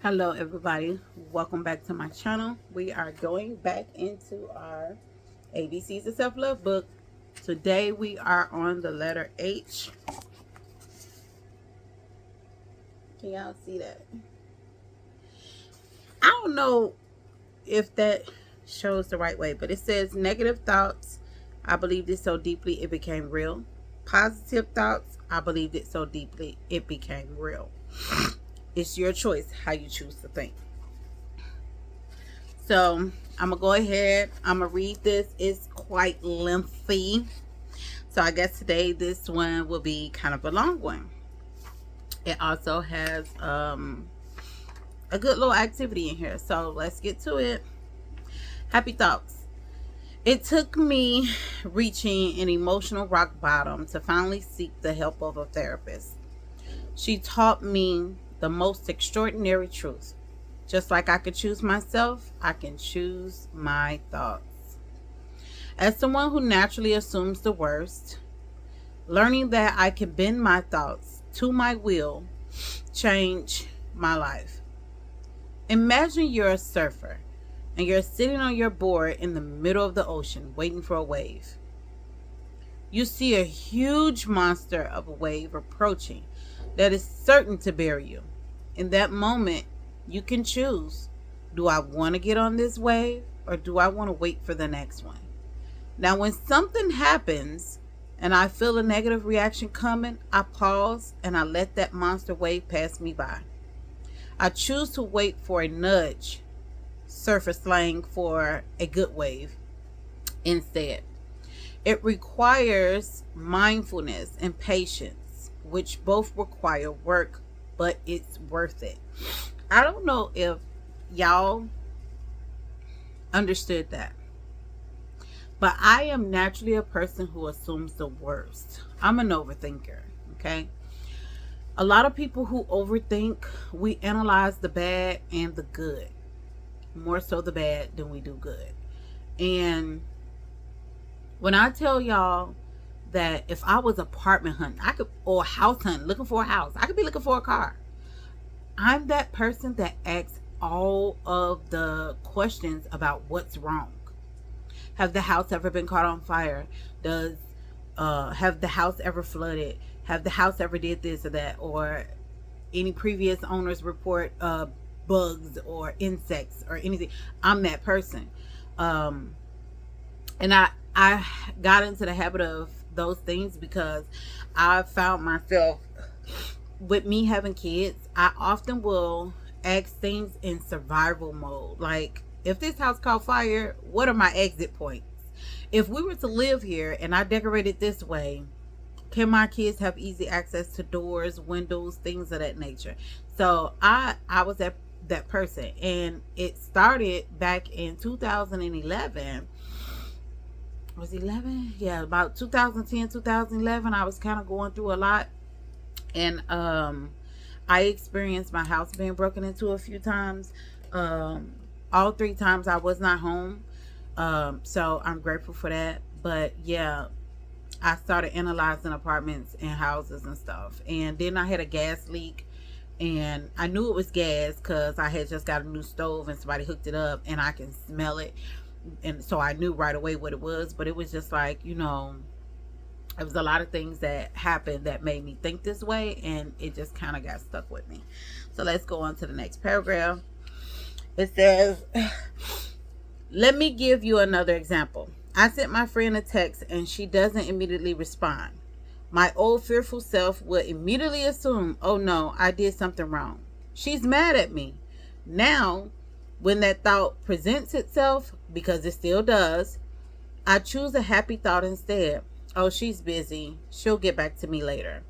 Hello everybody, welcome back to my channel. We are going back into our ABCs of Self-Love book. Today we are on the letter H. Can y'all see that? I don't know if that shows the right way, but it says negative thoughts, I believed it so deeply it became real. Positive thoughts, I believed it so deeply it became real. It's your choice how you choose to think. So I'm gonna go ahead, I'm gonna read this. It's quite lengthy, so I guess today this one will be kind of a long one. It also has a good little activity in here, so let's get to it. Happy thoughts. It took me reaching an emotional rock bottom to finally seek the help of a therapist. She taught me the most extraordinary truth. Just like I could choose myself, I can choose my thoughts. As someone who naturally assumes the worst, learning that I can bend my thoughts to my will changed my life. Imagine you're a surfer and you're sitting on your board in the middle of the ocean waiting for a wave. You see a huge monster of a wave approaching that is certain to bury you. In that moment, you can choose, do I want to get on this wave or do I want to wait for the next one? Now, when something happens and I feel a negative reaction coming, I pause and I let that monster wave pass me by. I choose to wait for a nudge, surfer slang for a good wave, instead. It requires mindfulness and patience, which both require work, but it's worth it. I don't know if y'all understood that, but I am naturally a person who assumes the worst. I'm an overthinker, okay? A lot of people who overthink, we analyze the bad and the good, more so the bad than we do good. And when I tell y'all that if I was apartment hunting, I could, or house hunting, looking for a house, I could be looking for a car. I'm that person that asks all of the questions about what's wrong. Have the house ever been caught on fire? Does have the house ever flooded? Have the house ever did this or that? Or any previous owners report bugs or insects or anything? I'm that person. And I got into the habit of those things because I found myself, with me having kids, I often will ask things in survival mode. Like, if this house caught fire, what are my exit points? If we were to live here and I decorated this way, can my kids have easy access to doors, windows, things of that nature? So I was that person, and it started back in 2011. Was 11? Yeah, about 2010, 2011. I was kind of going through a lot, and I experienced my house being broken into a few times. All three times I was not home. So I'm grateful for that. But yeah, I started analyzing apartments and houses and stuff. And then I had a gas leak, and I knew it was gas because I had just got a new stove and somebody hooked it up and I can smell it. And so I knew right away what it was. But it was just like, it was a lot of things that happened that made me think this way, and it just kind of got stuck with me. So let's go on to the next paragraph. It says, let me give you another example. I sent my friend a text and she doesn't immediately respond. My old fearful self would immediately assume, oh no, I did something wrong. She's mad at me. Now, when that thought presents itself, because it still does, I choose a happy thought instead. Oh, she's busy. She'll get back to me later.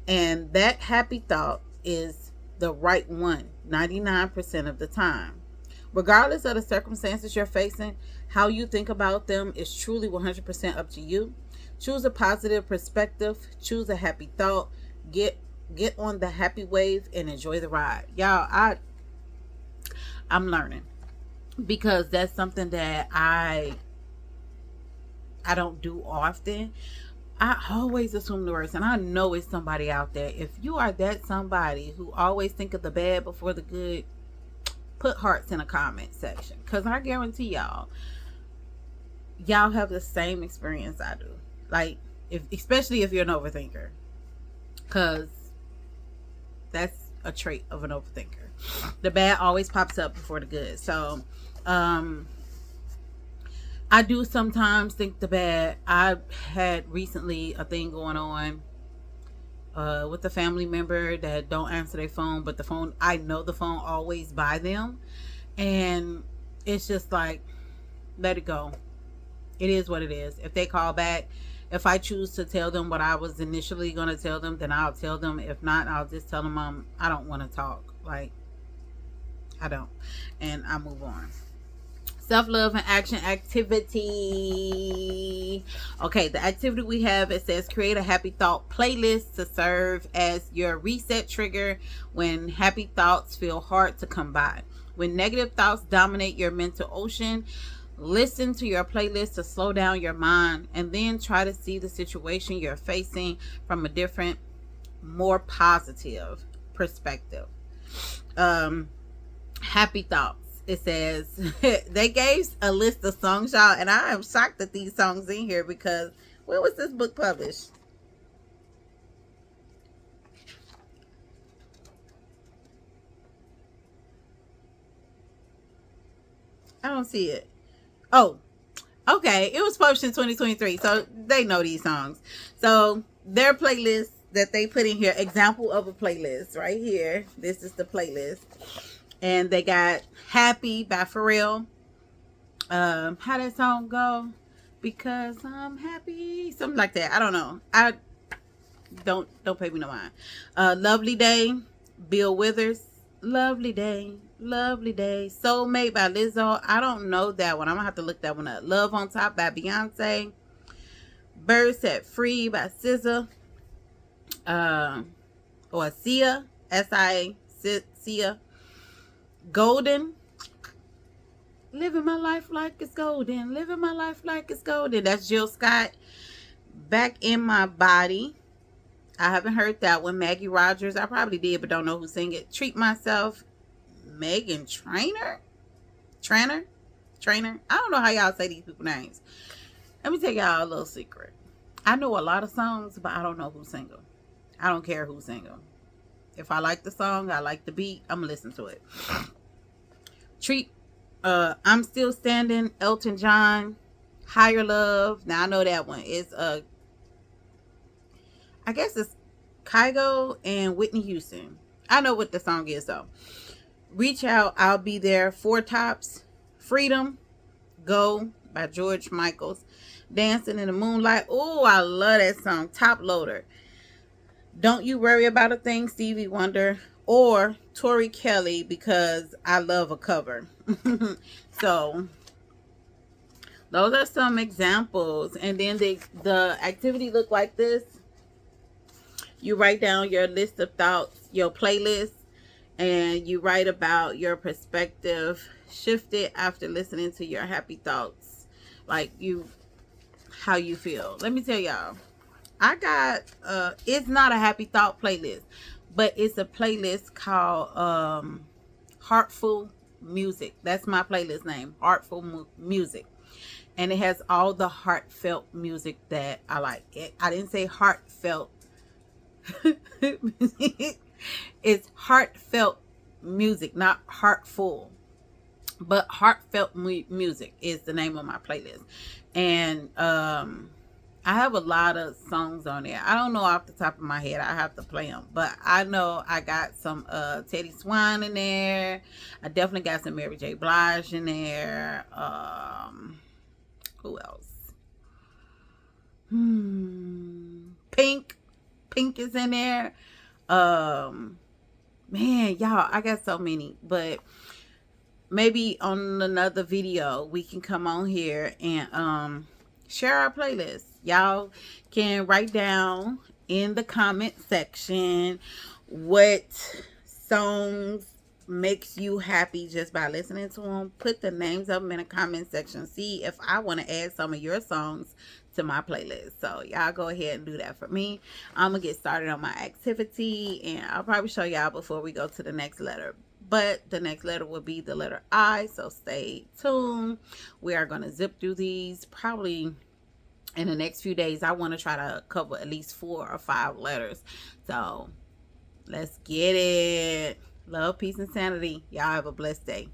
And that happy thought is the right one 99% of the time. Regardless of the circumstances you're facing, how you think about them is truly 100% up to you. Choose a positive perspective. Choose a happy thought. Get on the happy wave and enjoy the ride. Y'all, I'm learning, because that's something that I don't do often. I always assume the worst, and I know it's somebody out there. If you are that somebody who always think of the bad before the good, put hearts in the comment section, because I guarantee y'all have the same experience I do. Like, especially if you're an overthinker, because that's a trait of an overthinker. The bad always pops up before the good. So I do sometimes think the bad. I had recently a thing going on with a family member that don't answer their phone, but the phone, I know the phone always by them, and it's just like, let it go. It is what it is. If they call back, if I choose to tell them what I was initially going to tell them, then I'll tell them. If not, I'll just tell them I don't want to talk. Like, I don't. And I move on. Self-love and action activity. Okay, the activity we have, it says create a happy thought playlist to serve as your reset trigger when happy thoughts feel hard to come by. When negative thoughts dominate your mental ocean, listen to your playlist to slow down your mind, and then try to see the situation you're facing from a different, more positive perspective. Happy thoughts. It says they gave a list of songs, y'all, and I am shocked that these songs in here, because when was this book published? I don't see it. Oh, okay. It was published in 2023, so they know these songs. So their playlist that they put in here, example of a playlist right here. This is the playlist. And they got Happy by Pharrell. How that song go? Because I'm happy. Something like that. I don't know. I don't pay me no mind. Lovely Day, Bill Withers. Lovely Day. Lovely Day. Soulmate by Lizzo. I don't know that one. I'm going to have to look that one up. Love on Top by Beyonce. Birds Set Free by SZA. Or Sia. S-I-A. Sia. Golden. Living my life like it's golden. Living my life like it's golden. That's Jill Scott. Back in My Body. I haven't heard that one. Maggie Rogers. I probably did, but don't know who sang it. Treat Myself. Megan Trainor. I don't know how y'all say these people's names. Let me tell y'all a little secret. I know a lot of songs, but I don't know who sing them. I don't care who sing them. If I like the song, I like the beat, I'm gonna listen to it. I'm Still Standing, Elton John. Higher Love. Now I know that one. It's I guess it's Kygo and Whitney Houston. I know what the song is though. Reach Out, I'll Be There. Four Tops. Freedom. Go by George Michaels. Dancing in the Moonlight. Oh, I love that song. Top Loader. Don't You Worry About a Thing, Stevie Wonder. Or Tori Kelly, because I love a cover. So those are some examples. And then the activity look like this. You write down your list of thoughts, your playlist, and you write about your perspective shifted after listening to your happy thoughts. Like how you feel. Let me tell y'all, I got it's not a happy thought playlist, but it's a playlist called Heartful Music. That's my playlist name, Heartful Music. And it has all the heartfelt music that I like. I didn't say heartfelt. It's heartfelt music, not heartful, but heartfelt music is the name of my playlist. And I have a lot of songs on there. I don't know off the top of my head. I have to play them. But I know I got some Teddy Swan in there. I definitely got some Mary J. Blige in there. Who else? Pink. Pink is in there. Man, y'all, I got so many. But maybe on another video, we can come on here and share our playlist. Y'all can write down in the comment section what songs makes you happy just by listening to them. Put the names of them in the comment section. See if I want to add some of your songs to my playlist. So y'all go ahead and do that for me. I'm gonna get started on my activity, and I'll probably show y'all before we go to the next letter. but the next letter will be the letter I, so stay tuned. We are going to zip through these probably in the next few days. I want to try to cover at least 4 or 5 letters. So let's get it. Love, peace, and sanity. Y'all have a blessed day.